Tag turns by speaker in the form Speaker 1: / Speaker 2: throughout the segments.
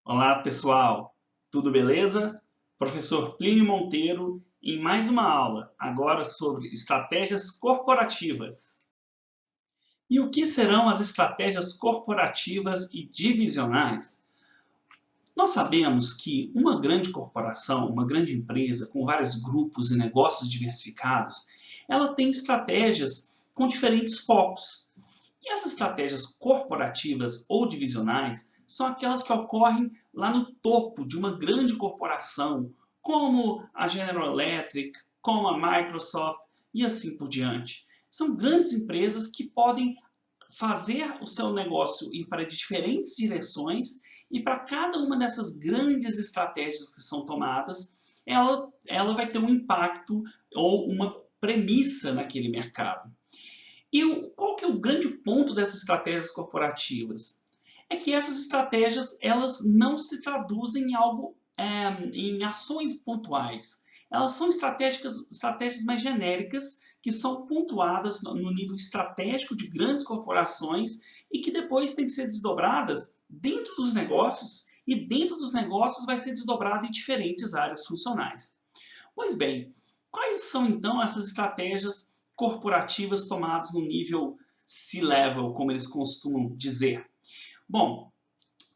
Speaker 1: Olá, pessoal! Tudo beleza? Professor Plínio Monteiro em mais uma aula, agora sobre estratégias corporativas. E o que serão as estratégias corporativas e divisionais? Nós sabemos que uma grande corporação, uma grande empresa com vários grupos e negócios diversificados, ela tem estratégias com diferentes focos. E essas estratégias corporativas ou divisionais são aquelas que ocorrem lá no topo de uma grande corporação, como a General Electric, como a Microsoft e assim por diante. São grandes empresas que podem fazer o seu negócio ir para diferentes direções e para cada uma dessas grandes estratégias que são tomadas, ela vai ter um impacto ou uma premissa naquele mercado. E qual que é o grande ponto dessas estratégias corporativas? É que essas estratégias elas não se traduzem em algo, em ações pontuais. Elas são estratégias mais genéricas que são pontuadas no nível estratégico de grandes corporações e que depois têm que ser desdobradas dentro dos negócios e dentro dos negócios vai ser desdobrado em diferentes áreas funcionais. Pois bem, quais são então essas estratégias corporativas tomadas no nível C-level, como eles costumam dizer? Bom,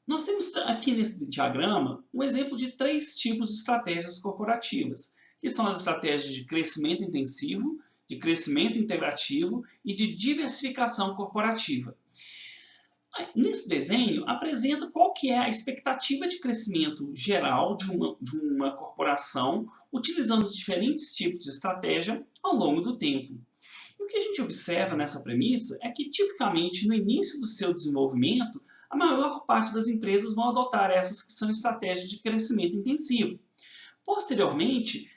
Speaker 1: nós temos aqui nesse diagrama um exemplo de três tipos de estratégias corporativas, que são as estratégias de crescimento intensivo, de crescimento integrativo e de diversificação corporativa. Nesse desenho, apresenta qual que é a expectativa de crescimento geral de uma corporação, utilizando os diferentes tipos de estratégia ao longo do tempo. E o que a gente observa nessa premissa é que, tipicamente, no início do seu desenvolvimento, a maior parte das empresas vão adotar essas que são estratégias de crescimento intensivo. Posteriormente,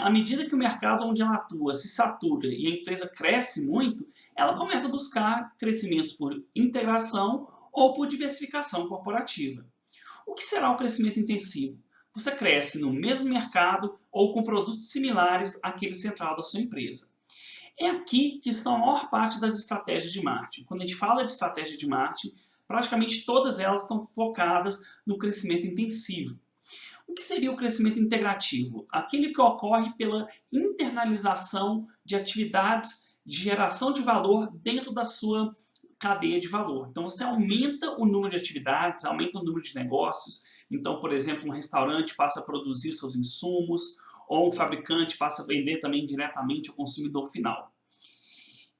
Speaker 1: à medida que o mercado onde ela atua se satura e a empresa cresce muito, ela começa a buscar crescimentos por integração ou por diversificação corporativa. O que será o crescimento intensivo? Você cresce no mesmo mercado ou com produtos similares àquele central da sua empresa. É aqui que estão a maior parte das estratégias de marketing. Quando a gente fala de estratégia de marketing, praticamente todas elas estão focadas no crescimento intensivo. O que seria o crescimento integrativo? Aquele que ocorre pela internalização de atividades de geração de valor dentro da sua cadeia de valor. Então, você aumenta o número de atividades, aumenta o número de negócios. Então, por exemplo, um restaurante passa a produzir seus insumos, ou um fabricante passa a vender também diretamente ao consumidor final.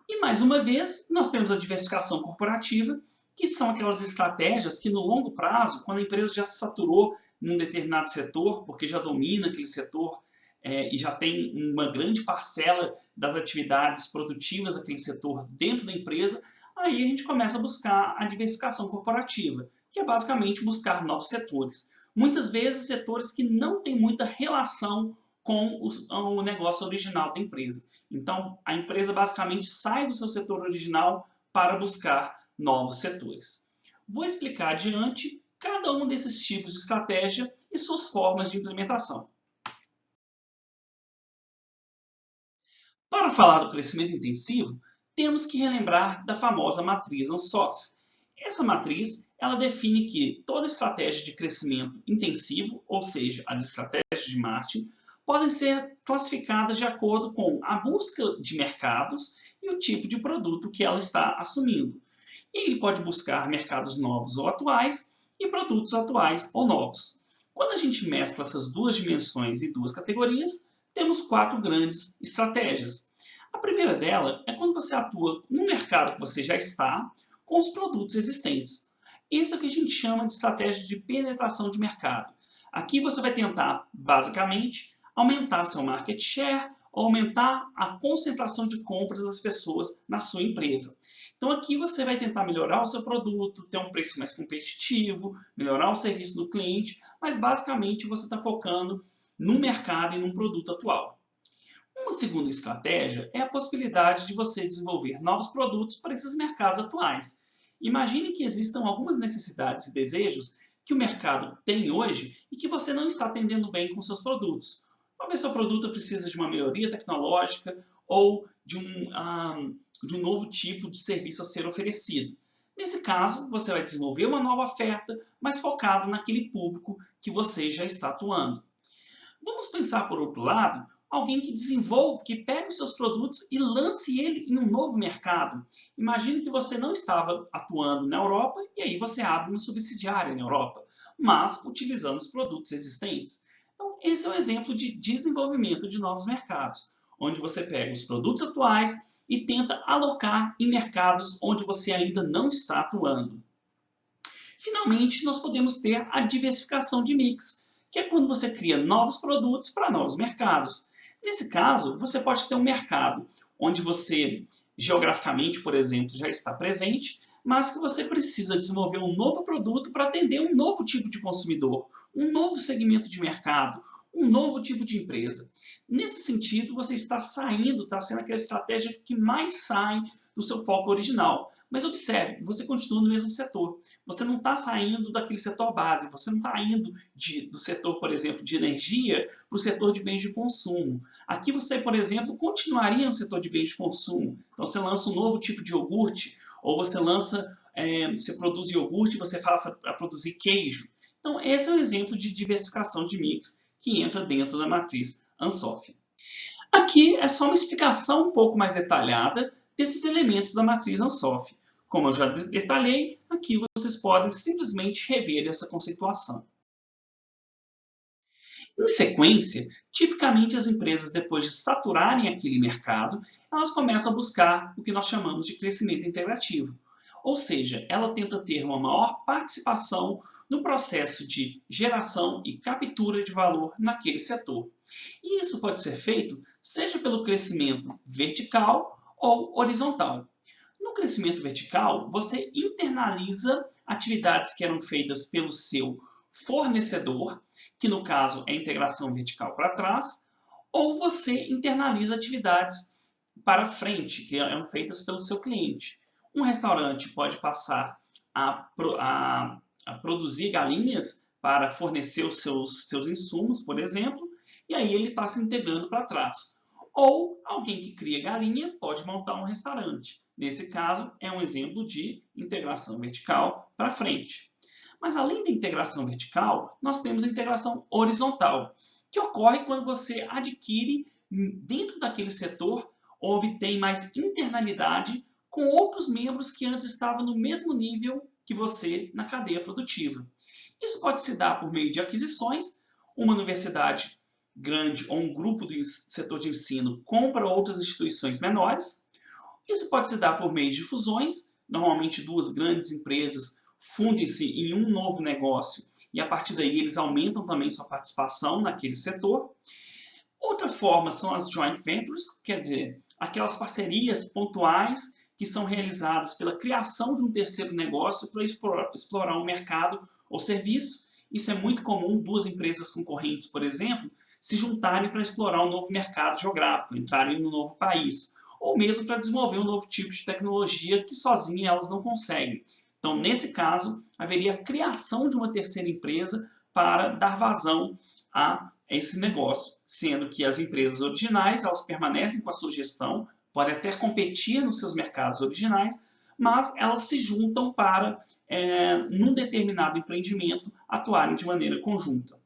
Speaker 1: E, mais uma vez, nós temos a diversificação corporativa, que são aquelas estratégias que, no longo prazo, quando a empresa já se saturou num determinado setor, porque já domina aquele setor e já tem uma grande parcela das atividades produtivas daquele setor dentro da empresa, aí a gente começa a buscar a diversificação corporativa, que é basicamente buscar novos setores. Muitas vezes setores que não têm muita relação com o negócio original da empresa. Então, a empresa basicamente sai do seu setor original para buscar novos setores. Vou explicar adiante cada um desses tipos de estratégia e suas formas de implementação. Para falar do crescimento intensivo, temos que relembrar da famosa matriz Ansoff. Essa matriz ela define que toda estratégia de crescimento intensivo, ou seja, as estratégias de marketing, podem ser classificadas de acordo com a busca de mercados e o tipo de produto que ela está assumindo. Ele pode buscar mercados novos ou atuais e produtos atuais ou novos. Quando a gente mescla essas duas dimensões e duas categorias, temos quatro grandes estratégias. A primeira dela é quando você atua no mercado que você já está com os produtos existentes. Isso é o que a gente chama de estratégia de penetração de mercado. Aqui você vai tentar, basicamente, aumentar seu market share ou aumentar a concentração de compras das pessoas na sua empresa. Então aqui você vai tentar melhorar o seu produto, ter um preço mais competitivo, melhorar o serviço do cliente, mas basicamente você está focando no mercado e num produto atual. Uma segunda estratégia é a possibilidade de você desenvolver novos produtos para esses mercados atuais. Imagine que existam algumas necessidades e desejos que o mercado tem hoje e que você não está atendendo bem com seus produtos. Talvez seu produto precise de uma melhoria tecnológica ou de um novo tipo de serviço a ser oferecido. Nesse caso, você vai desenvolver uma nova oferta, mas focada naquele público que você já está atuando. Vamos pensar por outro lado, alguém que desenvolve, que pega os seus produtos e lance ele em um novo mercado. Imagine que você não estava atuando na Europa e aí você abre uma subsidiária na Europa, mas utilizando os produtos existentes. Então, esse é um exemplo de desenvolvimento de novos mercados, onde você pega os produtos atuais e tenta alocar em mercados onde você ainda não está atuando. Finalmente, nós podemos ter a diversificação de mix, que é quando você cria novos produtos para novos mercados. Nesse caso, você pode ter um mercado onde você, geograficamente, por exemplo, já está presente, mas que você precisa desenvolver um novo produto para atender um novo tipo de consumidor, um novo segmento de mercado, um novo tipo de empresa. Nesse sentido, você está saindo, está sendo aquela estratégia que mais sai do seu foco original. Mas observe, você continua no mesmo setor. Você não está saindo daquele setor base, você não está indo do setor, por exemplo, de energia para o setor de bens de consumo. Aqui você, por exemplo, continuaria no setor de bens de consumo. Então você lança um novo tipo de iogurte, ou você você produz iogurte e você passa a produzir queijo. Então esse é um exemplo de diversificação de mix que entra dentro da matriz Ansoff. Aqui é só uma explicação um pouco mais detalhada desses elementos da matriz Ansoff. Como eu já detalhei, aqui vocês podem simplesmente rever essa conceituação. Em sequência, tipicamente as empresas, depois de saturarem aquele mercado, elas começam a buscar o que nós chamamos de crescimento integrativo. Ou seja, ela tenta ter uma maior participação no processo de geração e captura de valor naquele setor. E isso pode ser feito seja pelo crescimento vertical ou horizontal. No crescimento vertical, você internaliza atividades que eram feitas pelo seu fornecedor, que no caso é integração vertical para trás, ou você internaliza atividades para frente, que eram feitas pelo seu cliente. Um restaurante pode passar a produzir galinhas para fornecer os seus insumos, por exemplo, e aí ele está se integrando para trás. Ou alguém que cria galinha pode montar um restaurante. Nesse caso, é um exemplo de integração vertical para frente. Mas além da integração vertical, nós temos a integração horizontal, que ocorre quando você adquire dentro daquele setor ou obtém mais internalidade com outros membros que antes estavam no mesmo nível que você na cadeia produtiva. Isso pode se dar por meio de aquisições. Uma universidade grande ou um grupo do setor de ensino compra outras instituições menores. Isso pode se dar por meio de fusões. Normalmente duas grandes empresas fundem-se em um novo negócio e a partir daí eles aumentam também sua participação naquele setor. Outra forma são as joint ventures, quer dizer, aquelas parcerias pontuais que são realizadas pela criação de um terceiro negócio para explorar um mercado ou serviço. Isso é muito comum, duas empresas concorrentes, por exemplo, se juntarem para explorar um novo mercado geográfico, entrarem em um novo país, ou mesmo para desenvolver um novo tipo de tecnologia que sozinha elas não conseguem. Então, nesse caso, haveria a criação de uma terceira empresa para dar vazão a esse negócio, sendo que as empresas originais elas permanecem com a sua gestão, podem até competir nos seus mercados originais, mas elas se juntam para, num determinado empreendimento, atuarem de maneira conjunta.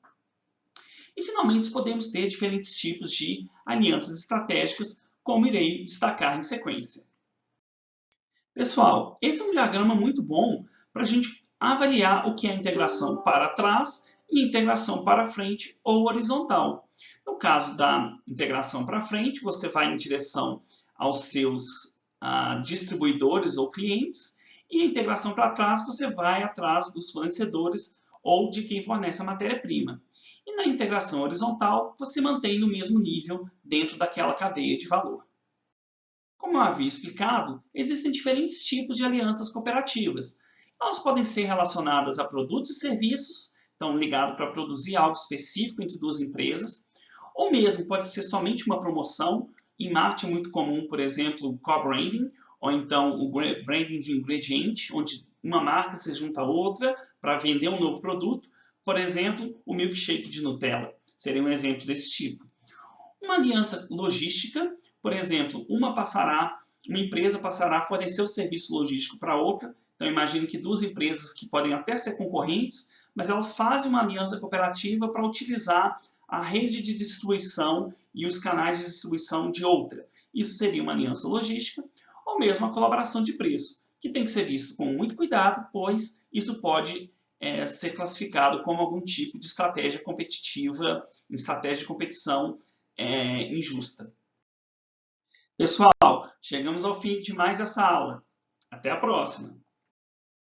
Speaker 1: E, finalmente, podemos ter diferentes tipos de alianças estratégicas, como irei destacar em sequência. Pessoal, esse é um diagrama muito bom para a gente avaliar o que é integração para trás e integração para frente ou horizontal. No caso da integração para frente, você vai em direção aos seus distribuidores ou clientes, e a integração para trás você vai atrás dos fornecedores ou de quem fornece a matéria-prima. E na integração horizontal, você mantém no mesmo nível dentro daquela cadeia de valor. Como eu havia explicado, existem diferentes tipos de alianças cooperativas. Elas podem ser relacionadas a produtos e serviços, então ligado para produzir algo específico entre duas empresas, ou mesmo pode ser somente uma promoção. Em marketing é muito comum, por exemplo, o co-branding, ou então o branding de ingrediente, onde uma marca se junta a outra para vender um novo produto. Por exemplo, o milkshake de Nutella seria um exemplo desse tipo. Uma aliança logística, por exemplo, uma empresa passará a fornecer o serviço logístico para outra, Então, imagine que duas empresas que podem até ser concorrentes, mas elas fazem uma aliança cooperativa para utilizar a rede de distribuição e os canais de distribuição de outra. Isso seria uma aliança logística ou mesmo a colaboração de preço, que tem que ser visto com muito cuidado, pois isso pode ser classificado como algum tipo de estratégia competitiva, estratégia de competição injusta. Pessoal, chegamos ao fim de mais essa aula. Até a próxima!